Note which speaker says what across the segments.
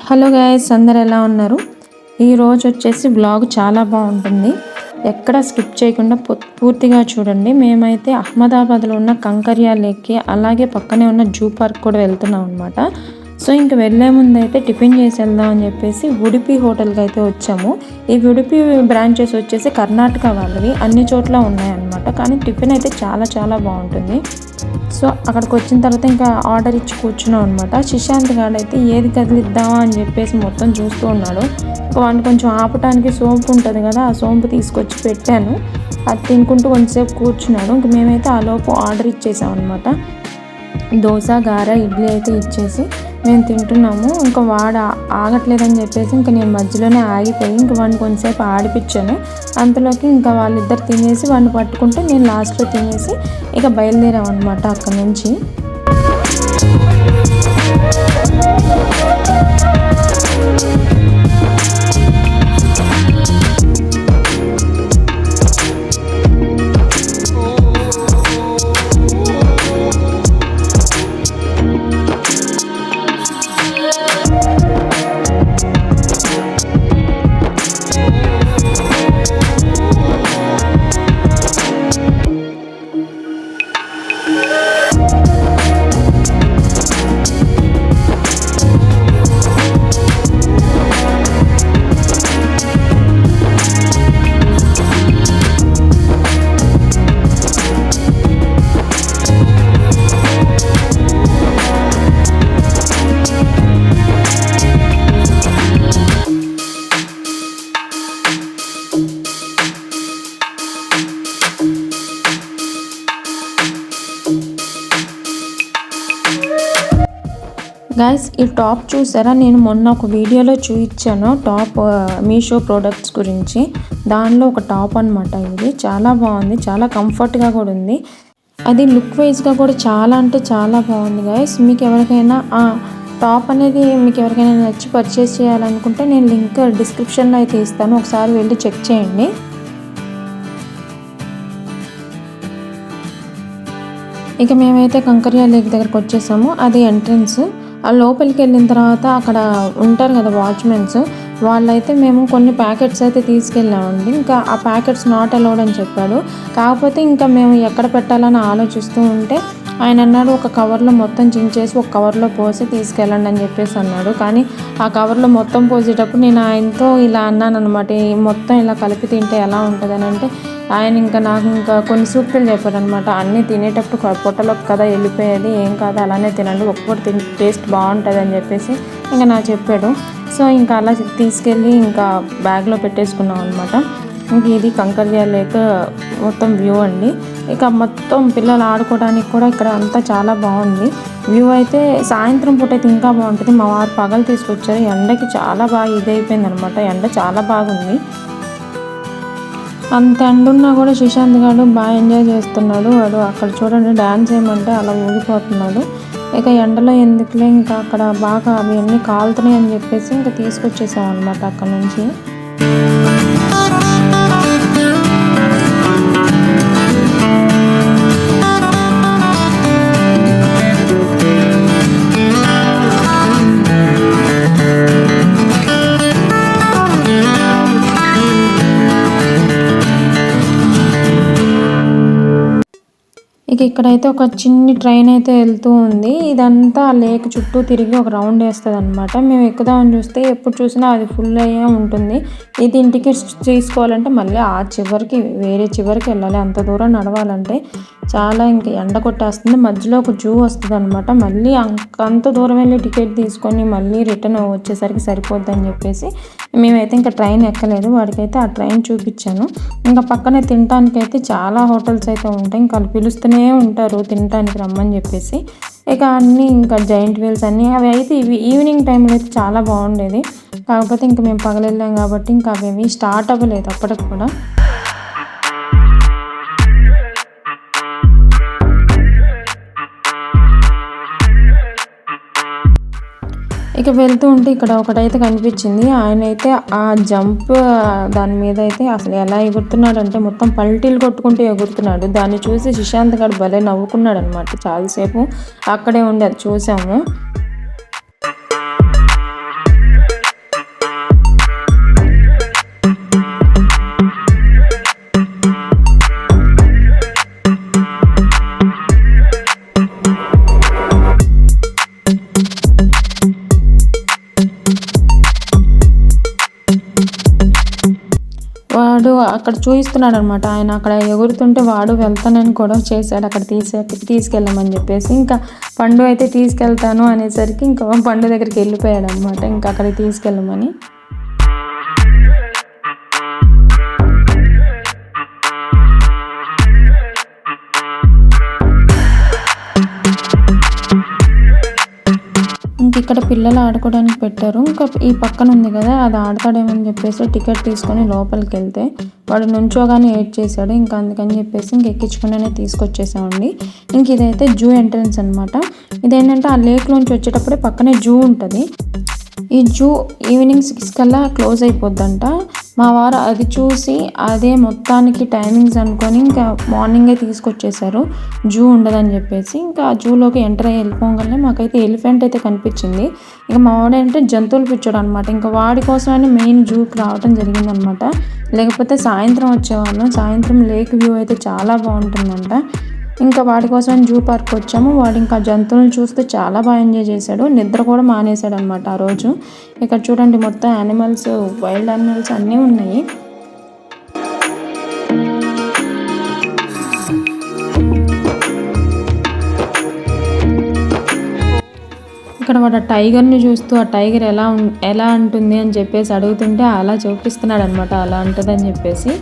Speaker 1: Hello guys, అందరు ఎలా ఉన్నారు? ఈరోజు వచ్చేసి బ్లాగ్ చాలా బాగుంటుంది. ఎక్కడ స్కిప్ చేయకుండా పూర్తిగా చూడండి. మేమైతే అహ్మదాబాద్లో ఉన్న కంకరియా లేక్కి అలాగే పక్కనే ఉన్న జూ పార్క్ కూడా వెళ్తున్నాం అనమాట. సో ఇంక వెళ్ళే ముందు అయితే టిఫిన్ చేసి వెళ్దాం అని చెప్పేసి ఉడిపి హోటల్కి అయితే వచ్చాము. ఈ ఉడిపి బ్రాంచెస్ వచ్చేసి కర్ణాటక వాళ్ళవి, అన్ని చోట్ల ఉన్నాయన్నమాట. కానీ టిఫిన్ అయితే చాలా చాలా బాగుంటుంది. సో అక్కడికి వచ్చిన తర్వాత ఇంకా ఆర్డర్ ఇచ్చి కూర్చున్నాం అనమాట. శశాంత్ గారు అయితే ఏది కదిలిద్దామా అని చెప్పేసి మొత్తం చూస్తూ ఉన్నాడు. వాడిని కొంచెం ఆపటానికి సోంపు ఉంటుంది కదా, ఆ సోంపు తీసుకొచ్చి పెట్టాను. అది తినుకుంటూ కొంచెంసేపు కూర్చున్నాడు. ఇంక మేమైతే ఆ లోపు ఆర్డర్ ఇచ్చేసాం అనమాట. దోశ, గారె, ఇడ్లీ అయితే ఇచ్చేసి మేము తింటున్నాము. ఇంకా వాడు ఆగట్లేదని చెప్పేసి ఇంకా నేను మధ్యలోనే ఆగిపోయి ఇంక వాడిని కొంచెంసేపు ఆడిపించాను. అంతలోకి ఇంకా వాళ్ళిద్దరు తినేసి వాడిని పట్టుకుంటే నేను లాస్ట్లో తినేసి ఇక బయలుదేరాం అనమాట అక్కడి నుంచి. గైస్, ఈ టాప్ చూసారా? నేను మొన్న ఒక వీడియోలో చూపించాను టాప్, మీషో ప్రోడక్ట్స్ గురించి. దానిలో ఒక టాప్ అనమాట. ఇది చాలా బాగుంది, చాలా కంఫర్ట్గా కూడా ఉంది. అది లుక్ వైజ్గా కూడా చాలా అంటే చాలా బాగుంది. గైస్, మీకు ఎవరికైనా ఆ టాప్ అనేది మీకు ఎవరికైనా నచ్చి పర్చేస్ చేయాలనుకుంటే నేను లింక్ డిస్క్రిప్షన్లో అయితే ఇస్తాను, ఒకసారి వెళ్ళి చెక్ చేయండి. ఇక మేమైతే కంకరియా లేక్ దగ్గరకు వచ్చేసాము. అది ఎంట్రన్స్. ఆ లోపలికి వెళ్ళిన తర్వాత అక్కడ ఉంటారు కదా వాచ్మెన్స్, వాళ్ళైతే మేము కొన్ని ప్యాకెట్స్ అయితే తీసుకెళ్ళామండి. ఇంకా ఆ ప్యాకెట్స్ నాట్ అలౌడ్ అని చెప్పాడు. కాకపోతే ఇంకా మేము ఎక్కడ పెట్టాలని ఆలోచిస్తూ ఉంటే ఆయన అన్నాడు ఒక కవర్లో మొత్తం చించేసి ఒక కవర్లో పోసి తీసుకెళ్ళండి అని చెప్పేసి అన్నాడు. కానీ ఆ కవర్లో మొత్తం పోసేటప్పుడు నేను ఆయనతో ఇలా అన్నాను అనమాట, మొత్తం ఇలా కలిపి తింటే ఎలా ఉంటుంది అని. అంటే ఆయన నాకు ఇంకా కొన్ని సూక్తులు చెప్పారనమాట. అన్నీ తినేటప్పుడు పొట్టలోకి కదా వెళ్ళిపోయేది, ఏం కాదు అలానే తినండి, ఒక్కొక్కటి టేస్ట్ బాగుంటుంది అని చెప్పేసి ఇంకా నాకు చెప్పాడు. సో ఇంకా అలా తీసుకెళ్ళి ఇంకా బ్యాగ్లో పెట్టేసుకున్నాం అనమాట. ఇంక ఇది కంకరియా లేక్ మొత్తం వ్యూ అండి. ఇక మొత్తం పిల్లలు ఆడుకోవడానికి కూడా ఇక్కడ అంతా చాలా బాగుంది. వ్యూ అయితే సాయంత్రం పూట అయితే ఇంకా బాగుంటుంది. మా వారు పగలు తీసుకొచ్చారు. ఎండకి చాలా బాగా ఇదైపోయింది అనమాట. ఎండ చాలా బాగుంది. అంత ఎండున్నా కూడా శశాంత్ గారు బాగా ఎంజాయ్ చేస్తున్నాడు. వాడు అక్కడ చూడండి డ్యాన్స్ ఏమంటే అలా ఊగిపోతున్నాడు. ఇక ఎండలో ఎందుకులే ఇంకా అక్కడ బాగా అవి అన్నీ కాలుతున్నాయి అని చెప్పేసి ఇంకా తీసుకొచ్చేసాం అనమాట అక్కడ నుంచి. ఇక ఇక్కడైతే ఒక చిన్ని ట్రైన్ అయితే వెళ్తూ ఉంది. ఇదంతా లేక్ చుట్టూ తిరిగి ఒక రౌండ్ వేస్తుంది అనమాట. మేము ఎక్కుదామని చూస్తే ఎప్పుడు చూసినా అది ఫుల్ అయ్యే ఉంటుంది. ఇది టికెట్స్ తీసుకోవాలంటే మళ్ళీ ఆ చివరికి వేరే చివరికి వెళ్ళాలి. అంత దూరం నడవాలంటే చాలా ఇంకా ఎండ కొట్టేస్తుంది. మధ్యలో ఒక జూ వస్తుంది అనమాట. మళ్ళీ అంత దూరం వెళ్ళి టికెట్ తీసుకొని మళ్ళీ రిటర్న్ వచ్చేసరికి సరిపోద్ది అని చెప్పేసి మేమైతే ఇంకా ట్రైన్ ఎక్కలేదు. వాడికైతే ఆ ట్రైన్ చూపించాను. ఇంకా పక్కనే తినడానికైతే చాలా హోటల్స్ అయితే ఉంటాయి. ఇంకా పిలుస్తూనే ఉంటారు తినడానికి రమ్మని చెప్పేసి. ఇక అన్నీ ఇంకా జైంట్ వీల్స్ అన్నీ అవి అయితే ఈవినింగ్ టైంలో అయితే చాలా బాగుండేది. కాకపోతే ఇంకా మేము పగలెళ్ళాం కాబట్టి ఇంకా అవేమీ స్టార్ట్ అవ్వలేదు అప్పటికి కూడా. ఇక వెళ్తూ ఉంటే ఇక్కడ ఒకటైతే కనిపించింది. ఆయన అయితే ఆ జంప్ దాని మీద అయితే అసలు ఎలా ఎగురుతున్నాడు అంటే మొత్తం పల్టీలు కొట్టుకుంటూ ఎగురుతున్నాడు. దాన్ని చూసి శశాంత్ గారు భలే నవ్వుకున్నాడు అనమాట. చాలాసేపు అక్కడే ఉండి అది చూసాము. వాడు అక్కడ చూపిస్తున్నాడు అనమాట. ఆయన అక్కడ ఎగురుతుంటే వాడు వెళ్తానని గొడవ చేశాడు అక్కడ తీసుకెళ్ళమని చెప్పేసి. ఇంకా పండు అయితే తీసుకెళ్తాను అనేసరికి ఇంకా పండు దగ్గరికి వెళ్ళిపోయాడు అనమాట, ఇంకా అక్కడికి తీసుకెళ్ళమని. ఇంక ఇక్కడ పిల్లలు ఆడుకోవడానికి పెట్టారు. ఇంకా ఈ పక్కన ఉంది కదా, అది ఆడతాడేమని చెప్పేసి టికెట్ తీసుకొని లోపలికి వెళ్తే వాడు నుంచోగానే ఏడ్ చేశాడు. ఇంకా అందుకని చెప్పేసి ఇంక ఎక్కించుకునే తీసుకొచ్చేసామండి. ఇంక ఇదైతే జూ ఎంట్రన్స్ అనమాట. ఇదేంటంటే ఆ లేక్లోంచి వచ్చేటప్పుడే పక్కనే జూ ఉంటుంది. ఈ జూ ఈవినింగ్ 6 కల్లా క్లోజ్ అయిపోద్దంట. మా వారు అది చూసి అదే మొత్తానికి టైమింగ్స్ అనుకొని ఇంకా మార్నింగే తీసుకొచ్చేసారు, జూ ఉండదని చెప్పేసి. ఇంకా ఆ జూలోకి ఎంటర్ అయ్యి వెళ్ళిపోగానే మాకైతే ఎలిఫెంట్ అయితే కనిపించింది. ఇక మా వాడంటే జంతువులు పిచ్చాడు అనమాట. ఇంకా వాడి కోసమని మెయిన్ జూకి రావడం జరిగిందనమాట. లేకపోతే సాయంత్రం వచ్చేవాళ్ళం. సాయంత్రం లేక్ వ్యూ అయితే చాలా బాగుంటుందంట. ఇంకా వాడి కోసం జూ పార్క్ వచ్చాము. వాడు ఇంకా జంతువులను చూస్తే చాలా బాగా ఎంజాయ్ చేశాడు. నిద్ర కూడా మానేశాడు అనమాట ఆ రోజు. ఇక్కడ చూడండి మొత్తం యానిమల్స్, వైల్డ్ యానిమల్స్ అన్నీ ఉన్నాయి. ఇక్కడ వాడు టైగర్ని చూస్తూ ఆ టైగర్ ఎలా ఉంటుంది అని చెప్పేసి అడుగుతుంటే అలా చూపిస్తున్నాడు అనమాట, అలా ఉంటుందని చెప్పేసి.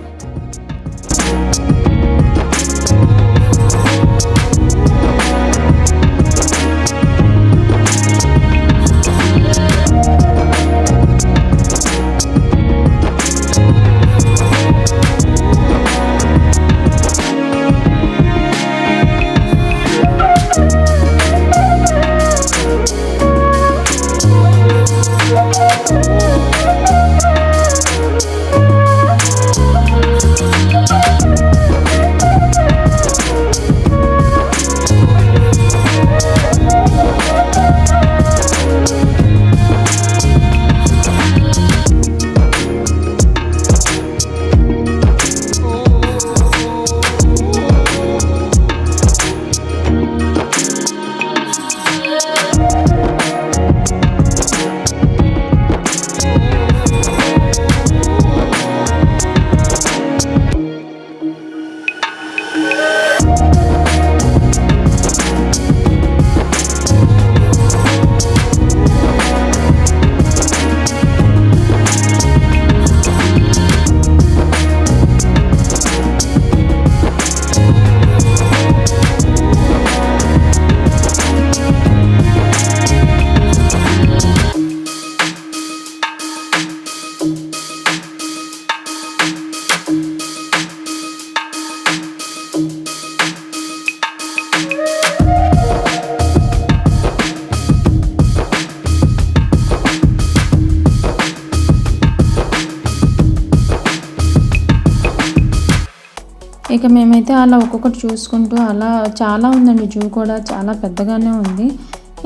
Speaker 1: ఇక మేమైతే అలా ఒక్కొక్కటి చూసుకుంటూ అలా చాలా ఉందండి, జూ కూడా చాలా పెద్దగానే ఉంది.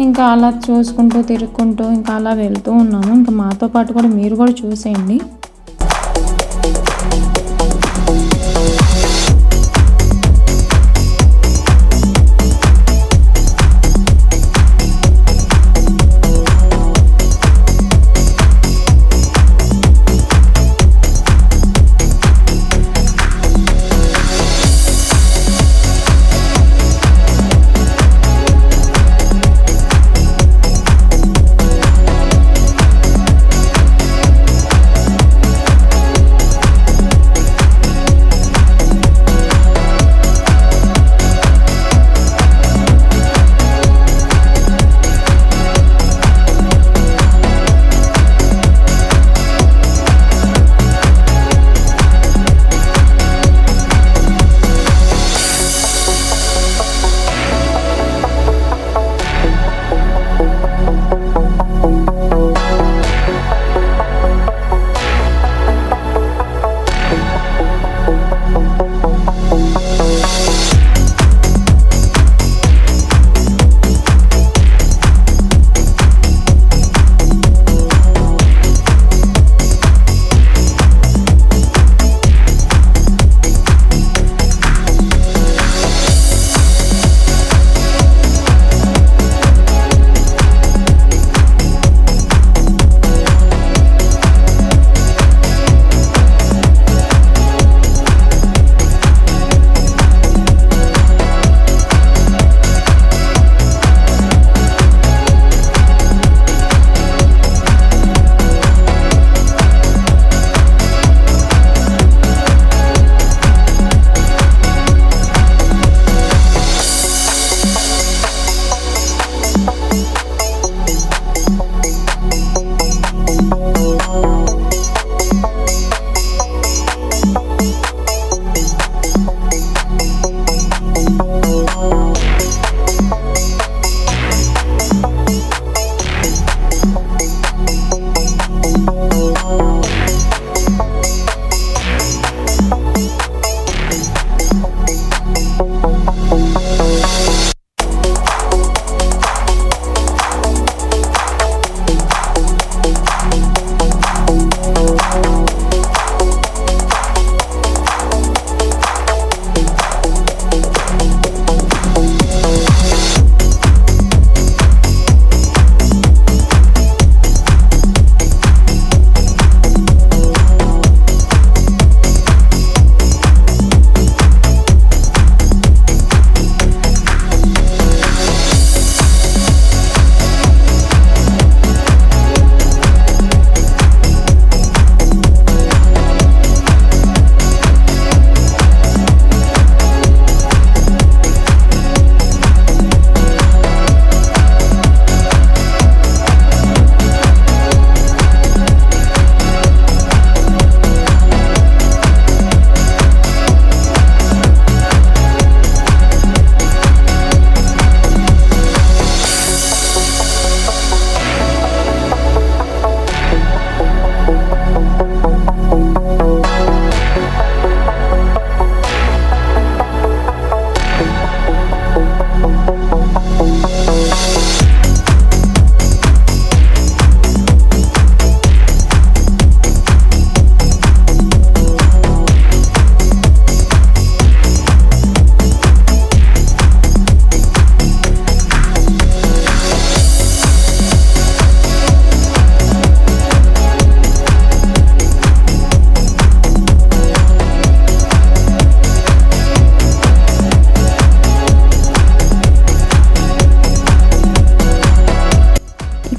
Speaker 1: ఇంకా అలా చూసుకుంటూ తిరుక్కుంటూ ఇంకా అలా వెళ్తూ ఉన్నాము. ఇంకా మాతో పాటు కూడా మీరు కూడా చూసేయండి.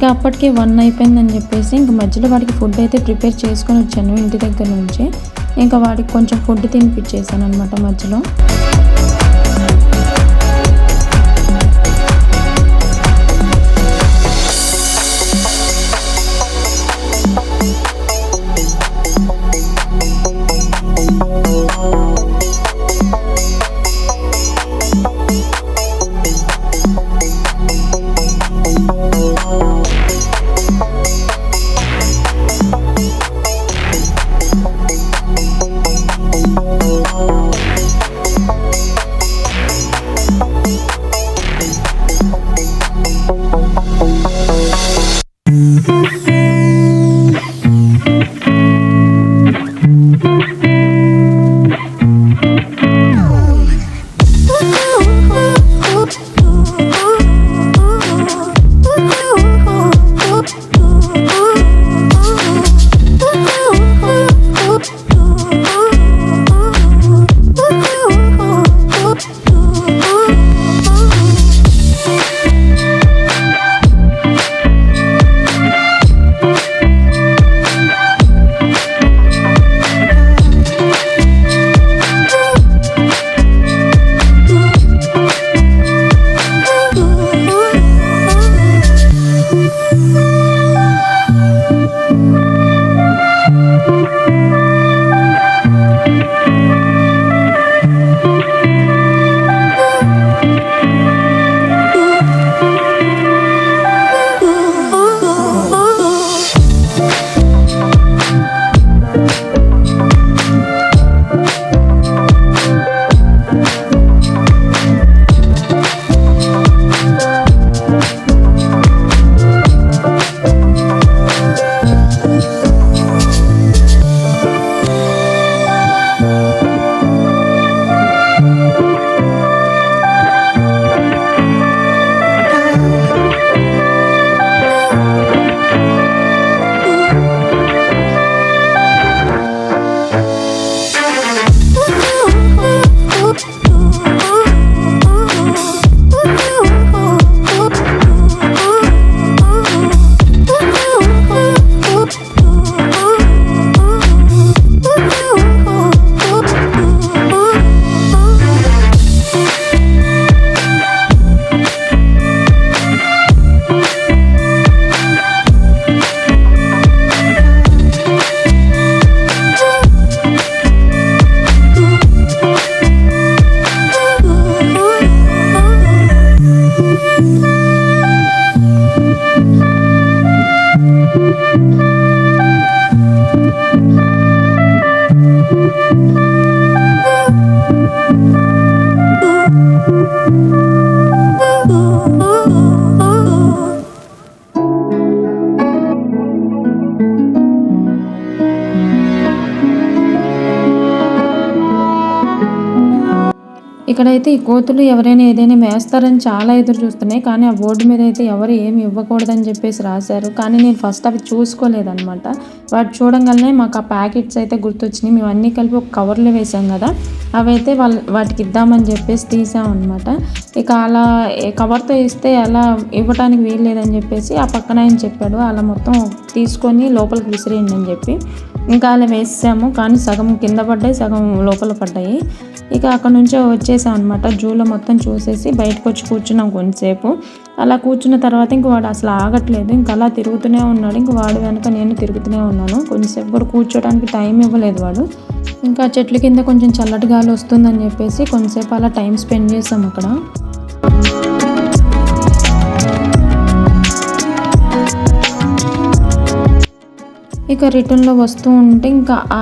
Speaker 1: ఇక అప్పటికే 1 అయిపోయిందని చెప్పేసి ఇంక మధ్యలో వాడికి ఫుడ్ అయితే ప్రిపేర్ చేసుకొని వచ్చాను ఇంటి దగ్గర నుంచి. ఇంకా వాడికి కొంచెం ఫుడ్ తినిపించేసాను అనమాట మధ్యలో. ఇక్కడైతే ఈ కోతులు ఎవరైనా ఏదైనా వేస్తారని చాలా ఎదురు చూస్తున్నాయి. కానీ ఆ బోర్డు మీద అయితే ఎవరు ఏమి ఇవ్వకూడదని చెప్పేసి రాశారు. కానీ నేను ఫస్ట్ అవి చూసుకోలేదన్నమాట. వాటి చూడంగానే మాకు ఆ ప్యాకెట్స్ అయితే గుర్తొచ్చినాయి. మేము అన్నీ కలిపి ఒక కవర్లో వేసాం కదా, అవైతే వాటికి ఇద్దామని చెప్పేసి తీసామన్నమాట. ఇక అలా కవర్తో ఇస్తే అలా ఇవ్వటానికి వీలు లేదని చెప్పేసి ఆ పక్కన ఆయన చెప్పాడు, అలా మొత్తం తీసుకొని లోపలికి విసిరేయండి అని చెప్పి ఇంకా అలా వేసాము. కానీ సగం కింద పడ్డాయి, సగం లోపల పడ్డాయి. ఇక అక్కడ నుంచే వచ్చేసాం అనమాట. జూలో మొత్తం చూసేసి బయటకు వచ్చి కూర్చున్నాం కొంతసేపు. అలా కూర్చున్న తర్వాత ఇంక వాడు అసలు ఆగట్లేదు, ఇంకా అలా తిరుగుతూనే ఉన్నాడు. ఇంక వాడు వెనక నేను తిరుగుతూనే ఉన్నాను. కొంచెంసేపు కూడా కూర్చోడానికి టైం ఇవ్వలేదు వాడు. ఇంకా చెట్ల కింద కొంచెం చల్లటి గాలి వస్తుందని చెప్పేసి కొంచెంసేపు అలా టైం స్పెండ్ చేసాం అక్కడ. ఇక రిటర్న్లో వస్తూ ఉంటే ఇంకా ఆ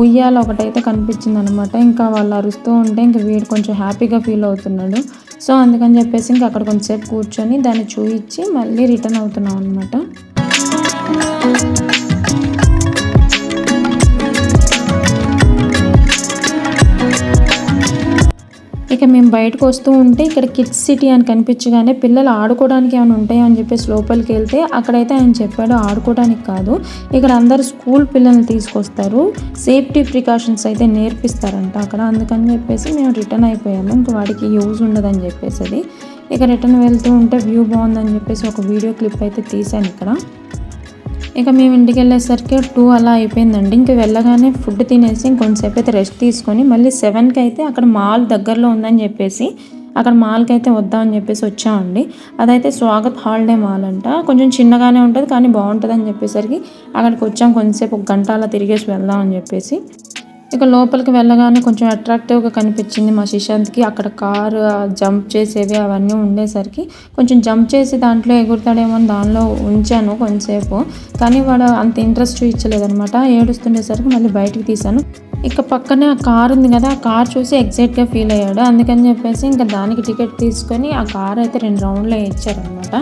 Speaker 1: ఉయ్యాల ఒకటైతే కనిపించింది అనమాట. ఇంకా వాళ్ళు అరుస్తూ ఉంటే ఇంకా వీడు కొంచెం హ్యాపీగా ఫీల్ అవుతున్నాడు. సో అందుకని చెప్పేసి ఇంకా అక్కడ కొంచెంసేపు కూర్చొని దాన్ని చూయించి మళ్ళీ రిటర్న్ అవుతున్నాం అనమాట. ఇక మేము బయటకు వస్తూ ఉంటే ఇక్కడ కిడ్స్ సిటీ అని కనిపించగానే పిల్లలు ఆడుకోవడానికి ఏమైనా ఉంటాయో అని చెప్పేసి లోపలికి వెళ్తే అక్కడైతే ఆయన చెప్పాడు ఆడుకోవడానికి కాదు, ఇక్కడ అందరు స్కూల్ పిల్లల్ని తీసుకొస్తారు, సేఫ్టీ ప్రికాషన్స్ అయితే నేర్పిస్తారంట అక్కడ. అందుకని చెప్పేసి మేము రిటర్న్ అయిపోయాము. ఇంక వాడికి యూజ్ ఉండదని చెప్పేసి అది. ఇక రిటర్న్ వెళ్తూ ఉంటే వ్యూ బాగుందని చెప్పేసి ఒక వీడియో క్లిప్ అయితే తీశాను ఇక్కడ. ఇక మేము ఇంటికి వెళ్ళేసరికి 2 అలా అయిపోయిందండి. ఇంక వెళ్ళగానే ఫుడ్ తినేసి ఇంకొంచెంసేపు అయితే రెస్ట్ తీసుకొని మళ్ళీ 7కి అయితే అక్కడ మాల్ దగ్గరలో ఉందని చెప్పేసి అక్కడ మాల్కి అయితే వద్దామని చెప్పేసి వచ్చామండి. అదైతే స్వాగత్ హాలిడే మాల్ అంట. కొంచెం చిన్నగానే ఉంటుంది కానీ బాగుంటుంది అని చెప్పేసరికి అక్కడికి వచ్చాం. కొంచెంసేపు 1 గంట అలా తిరిగేసి వెళ్దాం అని చెప్పేసి. ఇక లోపలికి వెళ్ళగానే కొంచెం అట్రాక్టివ్గా కనిపించింది మా శిశాంత్కి. అక్కడ కారు జంప్ చేసేవి అవన్నీ ఉండేసరికి కొంచెం జంప్ చేసి దాంట్లో ఎగురుతాడేమో అని దానిలో ఉంచాను కొంచెంసేపు. కానీ వాడు అంత ఇంట్రెస్ట్ చూపించలేదనమాట. ఏడుస్తుండేసరికి మళ్ళీ బయటికి తీశాను. ఇక పక్కనే ఆ కార్ ఉంది కదా, ఆ కార్ చూసి ఎగ్జైట్గా ఫీల్ అయ్యాడు. అందుకని చెప్పేసి ఇంకా దానికి టికెట్ తీసుకొని ఆ కార్ అయితే 2 రౌండ్లో ఇచ్చారనమాట.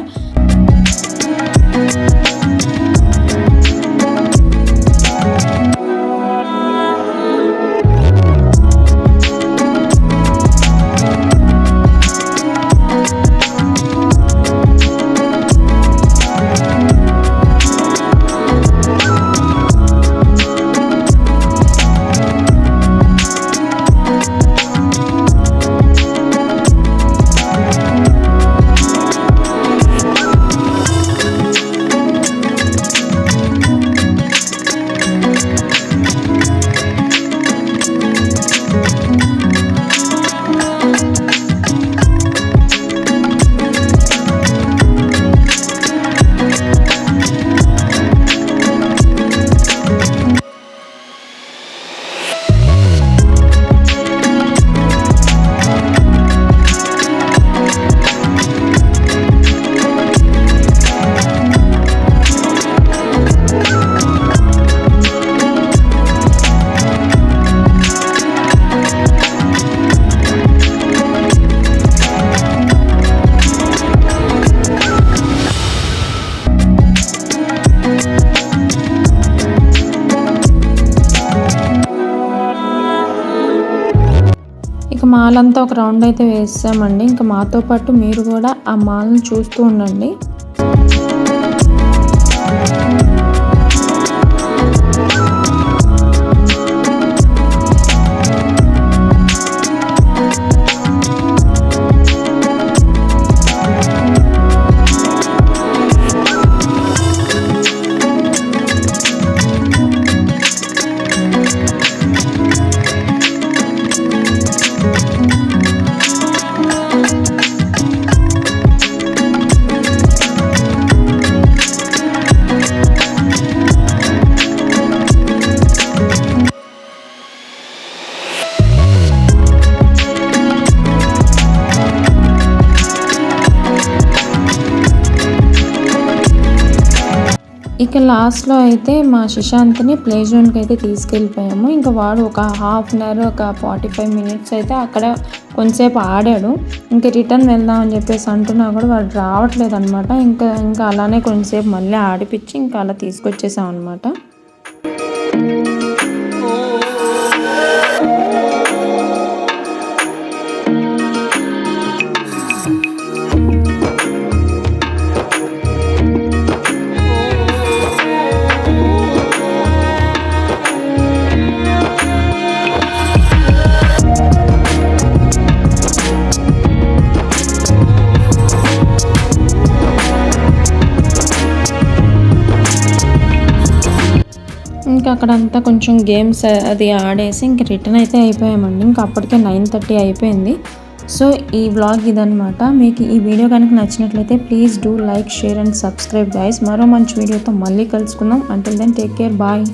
Speaker 1: మాల్ అంతా ఒక రౌండ్ అయితే వేసామండి. ఇంకా మాతో పాటు మీరు కూడా ఆ మాల్ని చూస్తూ ఉండండి. ఇక లాస్ట్లో అయితే మా శిశాంత్ని ప్లే జోన్కి అయితే తీసుకెళ్ళిపోయాము. ఇంకా వాడు ఒక హాఫ్ అన్ అవర్, ఒక 45 మినిట్స్ అయితే అక్కడ కొంతసేపు ఆడాడు. ఇంకా రిటర్న్ వెళ్దాం అని చెప్పేసి అంటున్నా కూడా వాడు రావట్లేదు అనమాట. ఇంకా అలానే కొంతసేపు మళ్ళీ ఆడిపించి ఇంకా అలా తీసుకొచ్చేసాం అనమాట. ఇంకా అక్కడంతా కొంచెం గేమ్స్ అది ఆడేసి ఇంక రిటర్న్ అయితే అయిపోయామండి. ఇంకా అప్పటికే 9:30 అయిపోయింది. సో ఈ వ్లాగ్ ఇదనమాట. మీకు ఈ వీడియో కనుక నచ్చినట్లయితే please do like, share and subscribe guys. మరో మంచి వీడియోతో మళ్ళీ కలుసుకుందాం. Until then take care, bye.